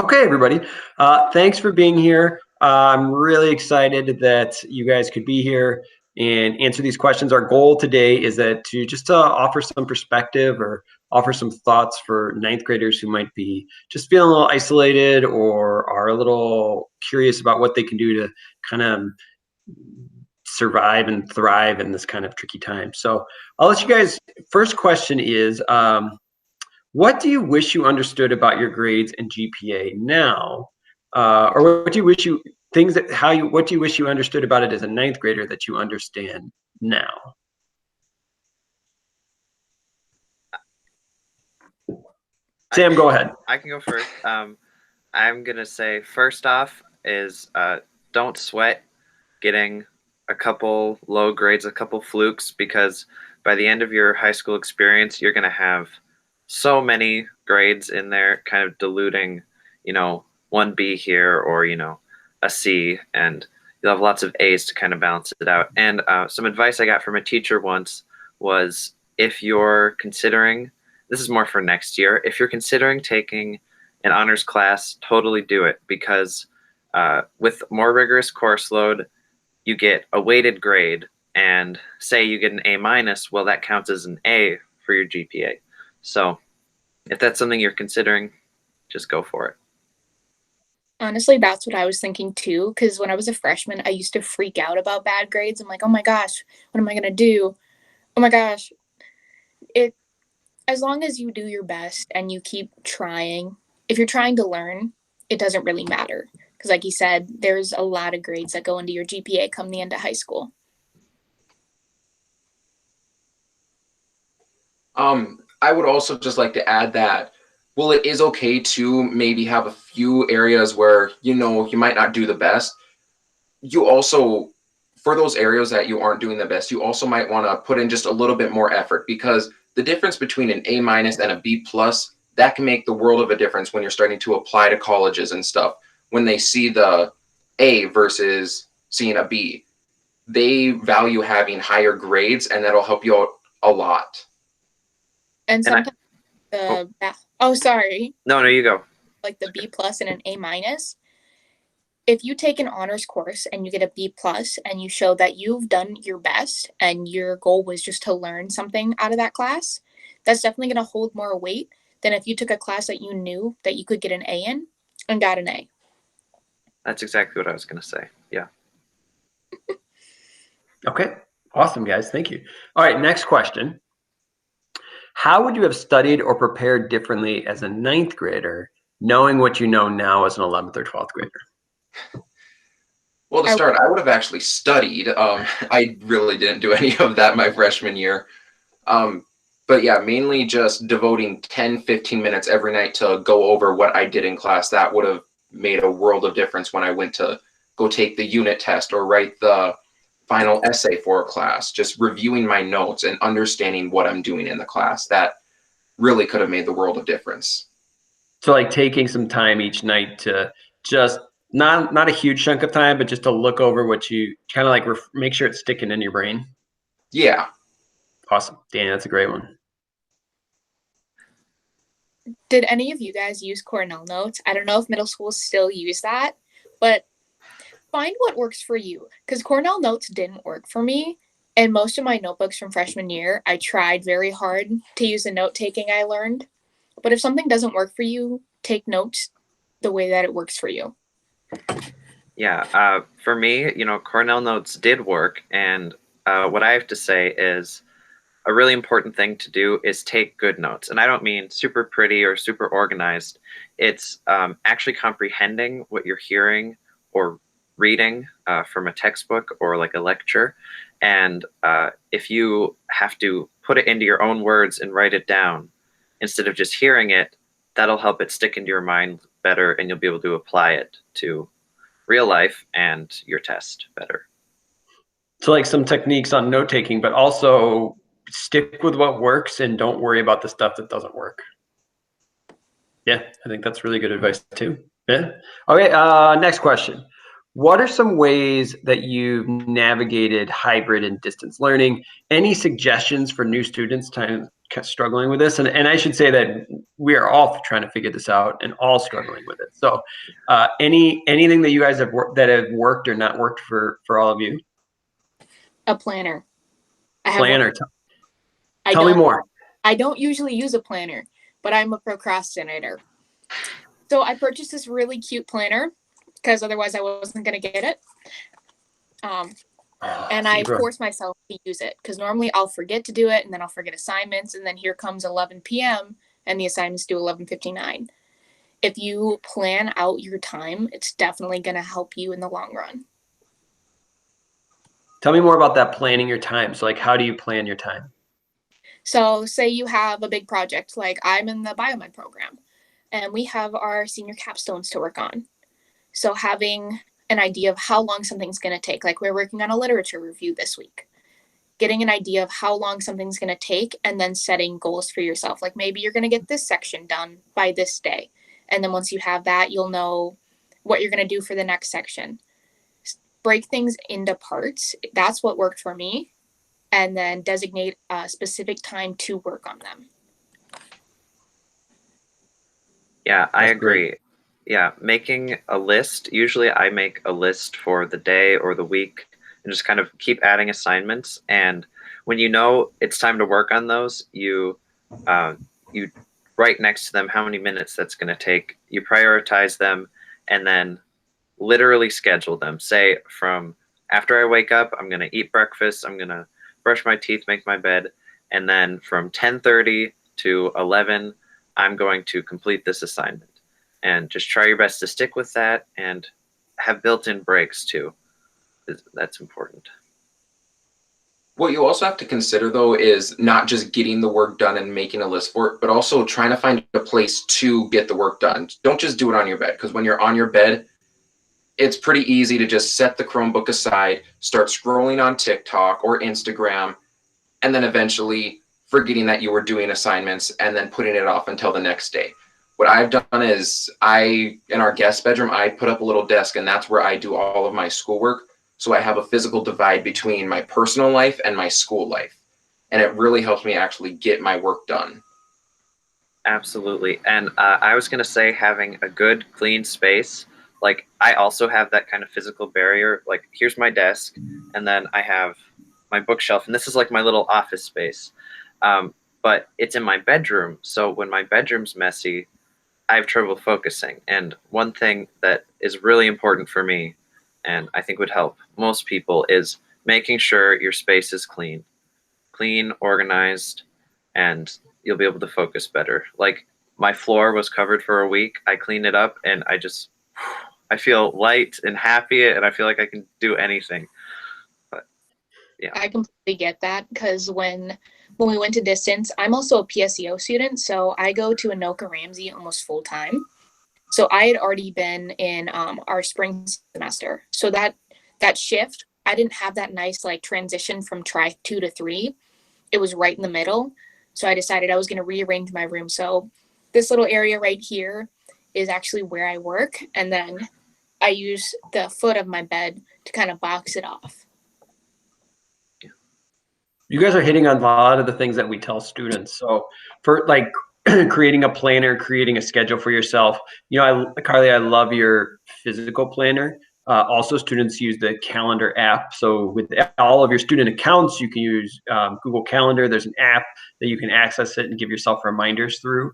Okay, everybody. Thanks for being here. I'm really excited that you guys could be here and answer these questions. Our goal today is that to just offer some perspective or offer some thoughts for ninth graders who might be just feeling a little isolated or are a little curious about what they can do to kind of survive and thrive in this kind of tricky time. So I'll let you guys, first question is, what do you wish you understood about your grades and GPA now? Or what do you wish you, what do you wish you understood about it as a ninth grader that you understand now? Sam, go ahead. I can go first. I'm going to say first off is don't sweat getting a couple low grades, a couple flukes, because by the end of your high school experience, you're going to have so many grades in there kind of diluting, 1B here or, a C, and you'll have lots of A's to kind of balance it out. And some advice I got from a teacher once was if you're considering, this is more for next year, if you're considering taking an honors class, totally do it, because with more rigorous course load, you get a weighted grade, and say you get an A minus, well, that counts as an A for your GPA. So if that's something you're considering, just go for it. Honestly, that's what I was thinking too, because when I was a freshman, I used to freak out about bad grades. I'm like, oh my gosh, what am I going to do? Oh my gosh. As long as you do your best and you keep trying, if you're trying to learn, it doesn't really matter. Because like you said, there's a lot of grades that go into your GPA come the end of high school. I would also just like to add that, well, it is okay to maybe have a few areas where, you might not do the best. You also, for those areas that you aren't doing the best, you also might want to put in just a little bit more effort, because the difference between an A minus and a B plus, that can make the world of a difference when you're starting to apply to colleges and stuff. When they see the A versus seeing a B, they value having higher grades, and that'll help you out a lot. And sometimes sorry. No, you go. Like the B plus and an A minus. If you take an honors course and you get a B plus and you show that you've done your best and your goal was just to learn something out of that class, that's definitely going to hold more weight than if you took a class that you knew that you could get an A in and got an A. That's exactly what I was going to say. Yeah. Okay. Awesome, guys. Thank you. All right. Next question. How would you have studied or prepared differently as a ninth grader, knowing what you know now as an 11th or 12th grader? Well, to start, I would have actually studied. I really didn't do any of that my freshman year. But yeah, mainly just devoting 10, 15 minutes every night to go over what I did in class. That would have made a world of difference when I went to go take the unit test or write the final essay for a class. Just reviewing my notes and understanding what I'm doing in the class, that really could have made the world of difference. So like taking some time each night to just not a huge chunk of time, but just to look over what you kind of like make sure it's sticking in your brain. Yeah. Awesome. Danny, that's a great one. Did any of you guys use Cornell Notes? I don't know if middle schools still use that, but find what works for you, because Cornell Notes didn't work for me. And most of my notebooks from freshman year, I tried very hard to use the note taking I learned. But if something doesn't work for you, take notes the way that it works for you. Yeah. For me, Cornell Notes did work. And what I have to say is a really important thing to do is take good notes. And I don't mean super pretty or super organized. It's actually comprehending what you're hearing or reading from a textbook or like a lecture. And if you have to put it into your own words and write it down instead of just hearing it, that'll help it stick into your mind better, and you'll be able to apply it to real life and your test better. So like some techniques on note taking, but also stick with what works and don't worry about the stuff that doesn't work. Yeah, I think that's really good advice too. Yeah. Okay, next question. What are some ways that you've navigated hybrid and distance learning? Any suggestions for new students trying struggling with this, and I should say that we are all trying to figure this out and all struggling with it. So, anything that you guys have that have worked or not worked for all of you? A planner. I have Planner. I Tell me don't more. I don't usually use a planner, but I'm a procrastinator. So I purchased this really cute planner because otherwise I wasn't gonna get it. And I force myself to use it because normally I'll forget to do it, and then I'll forget assignments, and then here comes 11 p.m. and the assignments due 11:59. If you plan out your time, it's definitely going to help you in the long run. Tell me more about that, planning your time. So, like, how do you plan your time? So say you have a big project, like I'm in the biomed program, and we have our senior capstones to work on. So having an idea of how long something's going to take, like we're working on a literature review this week, getting an idea of how long something's going to take, and then setting goals for yourself. Like maybe you're going to get this section done by this day. And then once you have that, you'll know what you're going to do for the next section. Break things into parts. That's what worked for me. And then designate a specific time to work on them. Yeah, I agree. Yeah, making a list. Usually I make a list for the day or the week and just kind of keep adding assignments. And when you know it's time to work on those, you write next to them how many minutes that's going to take. You prioritize them and then literally schedule them. Say from after I wake up, I'm going to eat breakfast, I'm going to brush my teeth, make my bed, and then from 10:30 to 11, I'm going to complete this assignment. And just try your best to stick with that and have built-in breaks too. That's important. What you also have to consider, though, is not just getting the work done and making a list for it, but also trying to find a place to get the work done. Don't just do it on your bed, because when you're on your bed, it's pretty easy to just set the Chromebook aside, start scrolling on TikTok or Instagram, and then eventually forgetting that you were doing assignments and then putting it off until the next day. What I've done is in our guest bedroom, I put up a little desk, and that's where I do all of my schoolwork. So I have a physical divide between my personal life and my school life. And it really helps me actually get my work done. Absolutely. And I was going to say having a good, clean space. Like I also have that kind of physical barrier. Like here's my desk, and then I have my bookshelf, and this is like my little office space. But it's in my bedroom. So when my bedroom's messy, I have trouble focusing. And one thing that is really important for me, and I think would help most people, is making sure your space is clean, organized, and you'll be able to focus better. Like my floor was covered for a week. I cleaned it up, and I feel light and happy, and I feel like I can do anything. But yeah, I completely get that because when we went to distance, I'm also a PSEO student, so I go to Anoka Ramsey almost full time. So I had already been in our spring semester. So that shift, I didn't have that nice like transition from try 2 to 3. It was right in the middle. So I decided I was going to rearrange my room. So this little area right here is actually where I work. And then I use the foot of my bed to kind of box it off. You guys are hitting on a lot of the things that we tell students. So for like creating a planner, creating a schedule for yourself, Carly, I love your physical planner. Also, students use the calendar app. So with all of your student accounts, you can use Google Calendar. There's an app that you can access it and give yourself reminders through.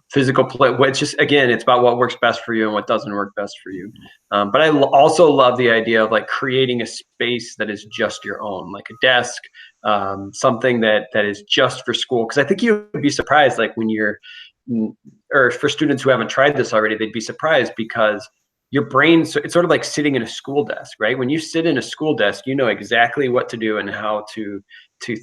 Physical play, it's just, again, it's about what works best for you and what doesn't work best for you. But I also love the idea of like creating a space that is just your own, like a desk, something that is just for school. Because I think you would be surprised, like when or for students who haven't tried this already, they'd be surprised because your brain, it's sort of like sitting in a school desk, right? When you sit in a school desk, you know exactly what to do and how to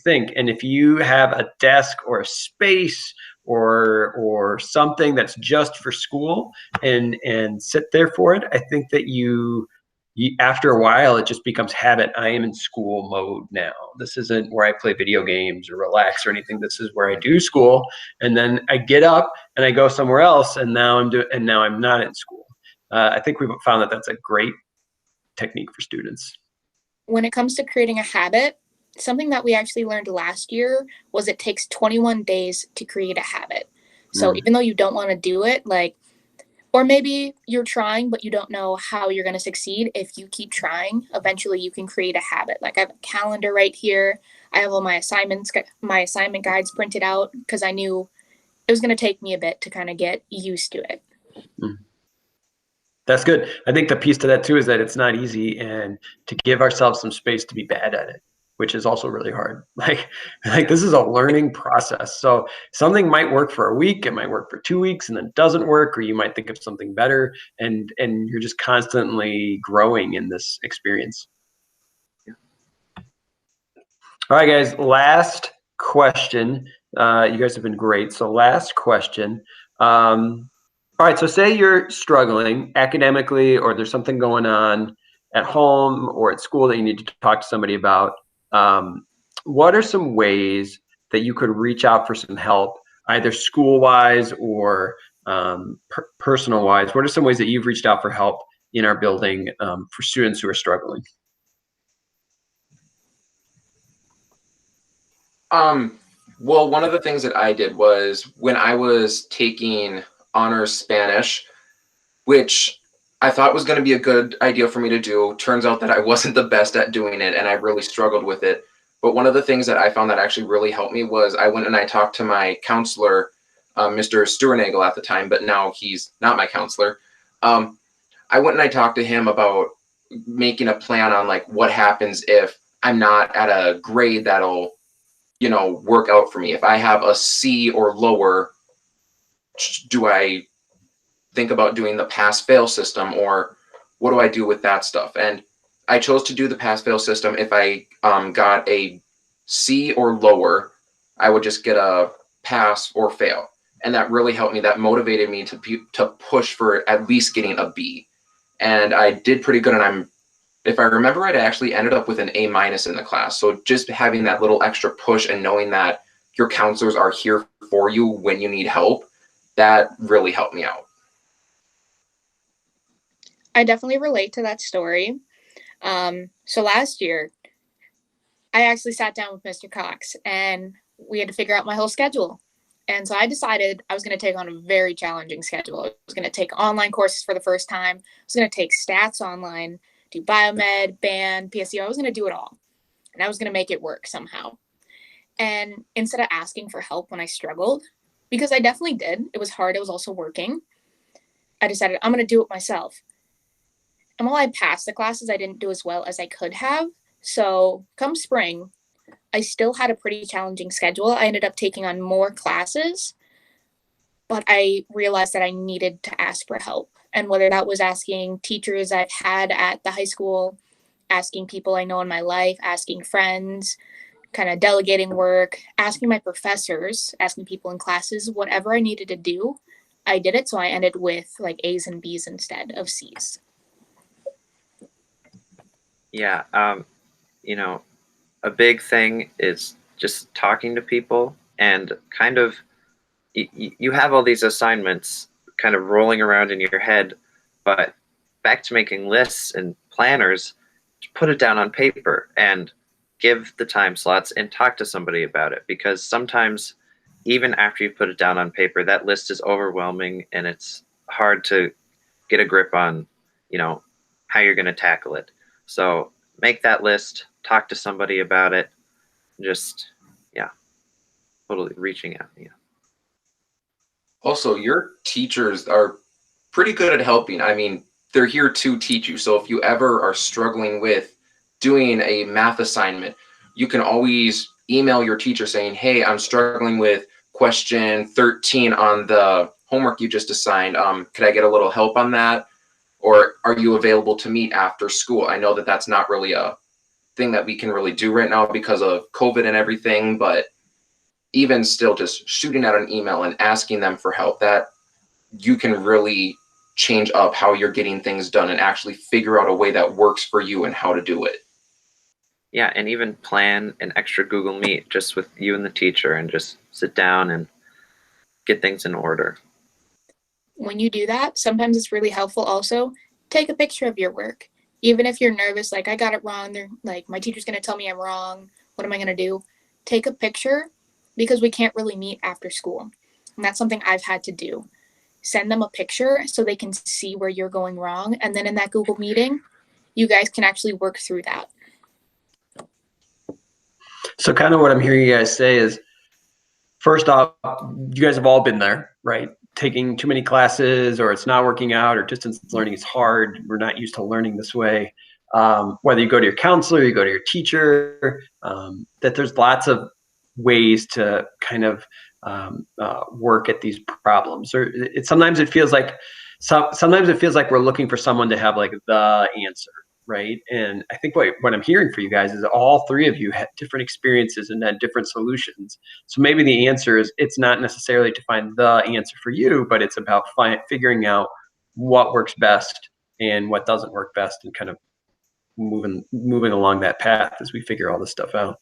think. And if you have a desk or a space or something that's just for school and sit there for it, I think that you after a while, it just becomes habit. I am in school mode now. This isn't where I play video games or relax or anything. This is where I do school. And then I get up and I go somewhere else, and now I'm not in school. I think we've found that that's a great technique for students. When it comes to creating a habit, something that we actually learned last year was it takes 21 days to create a habit. So even though you don't want to do it, like, or maybe you're trying, but you don't know how you're going to succeed. If you keep trying, eventually you can create a habit. Like I have a calendar right here. I have all my assignment guides printed out because I knew it was going to take me a bit to kind of get used to it. That's good. I think the piece to that too is that it's not easy, and to give ourselves some space to be bad at it, which is also really hard. Like this is a learning process. So something might work for a week, it might work for 2 weeks, and then it doesn't work, or you might think of something better, and you're just constantly growing in this experience. All right, guys, last question. You guys have been great. So last question. All right, so say you're struggling academically, or there's something going on at home or at school that you need to talk to somebody about. What are some ways that you could reach out for some help, either school-wise or personal-wise? What are some ways that you've reached out for help in our building for students who are struggling? Well, one of the things that I did was when I was taking honors Spanish, which I thought was going to be a good idea for me to do. Turns out that I wasn't the best at doing it, and I really struggled with it. But one of the things that I found that actually really helped me was I went and I talked to my counselor, Mr. Sturnagel at the time, but now he's not my counselor. I went and I talked to him about making a plan on like what happens if I'm not at a grade that'll, work out for me. If I have a C or lower, do I think about doing the pass fail system, or what do I do with that stuff? And I chose to do the pass fail system. If I got a C or lower, I would just get a pass or fail. And that really helped me. That motivated me to push for at least getting a B. And I did pretty good. And if I remember right, I actually ended up with an A- in the class. So just having that little extra push and knowing that your counselors are here for you when you need help, that really helped me out. I definitely relate to that story. So last year, I actually sat down with Mr. Cox and we had to figure out my whole schedule. And so I decided I was going to take on a very challenging schedule. I was going to take online courses for the first time. I was going to take stats online, do biomed, band, PSU. I was going to do it all. And I was going to make it work somehow. And instead of asking for help when I struggled, because I definitely did, it was hard. It was also working. I decided I'm going to do it myself. And while I passed the classes, I didn't do as well as I could have. So come spring, I still had a pretty challenging schedule. I ended up taking on more classes, but I realized that I needed to ask for help. And whether that was asking teachers I've had at the high school, asking people I know in my life, asking friends, kind of delegating work, asking my professors, asking people in classes, whatever I needed to do, I did it. So I ended with like A's and B's instead of C's. Yeah, a big thing is just talking to people, and kind of you have all these assignments kind of rolling around in your head, but back to making lists and planners, put it down on paper and give the time slots and talk to somebody about it, because sometimes even after you put it down on paper, that list is overwhelming and it's hard to get a grip on, how you're going to tackle it. So make that list, talk to somebody about it, just, totally reaching out. Yeah. Also, your teachers are pretty good at helping. I mean, they're here to teach you. So if you ever are struggling with doing a math assignment, you can always email your teacher saying, hey, I'm struggling with question 13 on the homework you just assigned. Could I get a little help on that? Or are you available to meet after school? I know that that's not really a thing that we can really do right now because of COVID and everything, but even still, just shooting out an email and asking them for help, that you can really change up how you're getting things done and actually figure out a way that works for you and how to do it. Yeah, and even plan an extra Google Meet just with you and the teacher and just sit down and get things in order. When you do that, sometimes it's really helpful also. Take a picture of your work. Even if you're nervous, like I got it wrong, they're like my teacher's going to tell me I'm wrong, what am I going to do? Take a picture, because we can't really meet after school. And that's something I've had to do. Send them a picture so they can see where you're going wrong. And then in that Google meeting, you guys can actually work through that. So kind of what I'm hearing you guys say is, first off, you guys have all been there, right? Taking too many classes, or it's not working out, or distance learning is hard. We're not used to learning this way. Whether you go to your counselor, you go to your teacher, that there's lots of ways to kind of work at these problems. Or sometimes it feels like we're looking for someone to have like the answer, right? And I think what I'm hearing for you guys is all three of you had different experiences and had different solutions. So maybe the answer is, it's not necessarily to find the answer for you, but it's about figuring out what works best and what doesn't work best, and kind of moving along that path as we figure all this stuff out.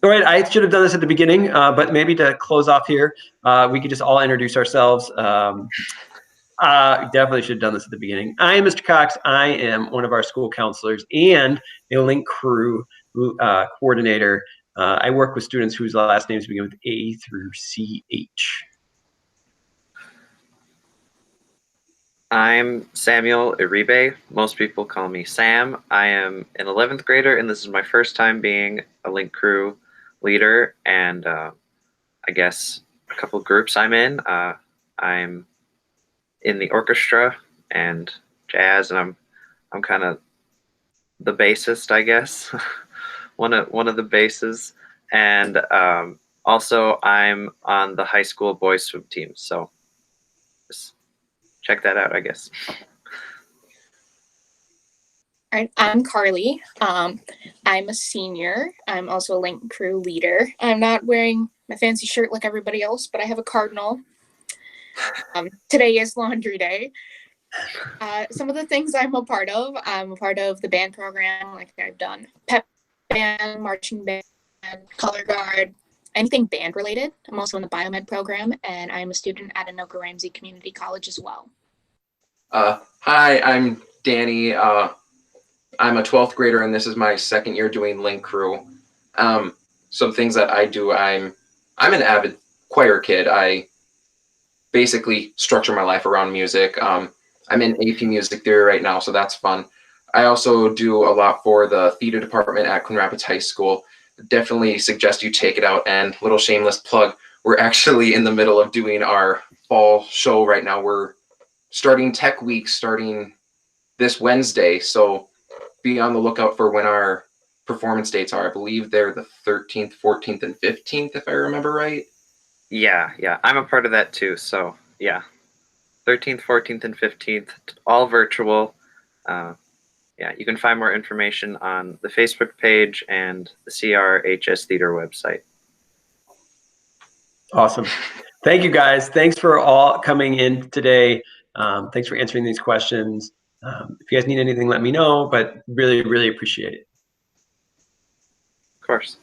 All right, I should have done this at the beginning, but maybe to close off here, we could just all introduce ourselves. Definitely should have done this at the beginning. I am Mr. Cox. I am one of our school counselors and a link crew coordinator. I work with students whose last names begin with A through CH. I'm Samuel Iribe. Most people call me Sam. I am an 11th grader, and this is my first time being a link crew leader, and I guess a couple groups I'm in. I'm in the orchestra and jazz, and I'm kind of the bassist, I guess. one of the basses, and also I'm on the high school boys swim team. So just check that out, I guess. All right, I'm Carly. I'm a senior. I'm also a link crew leader. I'm not wearing my fancy shirt like everybody else, but I have a cardinal. Today is laundry day. Some of the things I'm a part of the band program, like I've done pep band, marching band, color guard, anything band related. I'm also in the biomed program, and I'm a student at Anoka Ramsey Community College as well. Hi, I'm Danny. I'm a 12th grader, and this is my second year doing link crew. Some things that I do, I'm an avid choir kid. I basically structure my life around music. I'm in AP Music Theory right now, so that's fun. I also do a lot for the theater department at Coon Rapids High School. Definitely suggest you take it out. And little shameless plug, we're actually in the middle of doing our fall show right now. We're starting Tech Week starting this Wednesday, so be on the lookout for when our performance dates are. I believe they're the 13th, 14th, and 15th, if I remember right. Yeah, I'm a part of that too. So yeah, 13th, 14th, and 15th, all virtual. Yeah, you can find more information on the Facebook page and the CRHS Theater website. Awesome. Thank you, guys. Thanks for all coming in today. Thanks for answering these questions. If you guys need anything, let me know, but really, really appreciate it. Of course.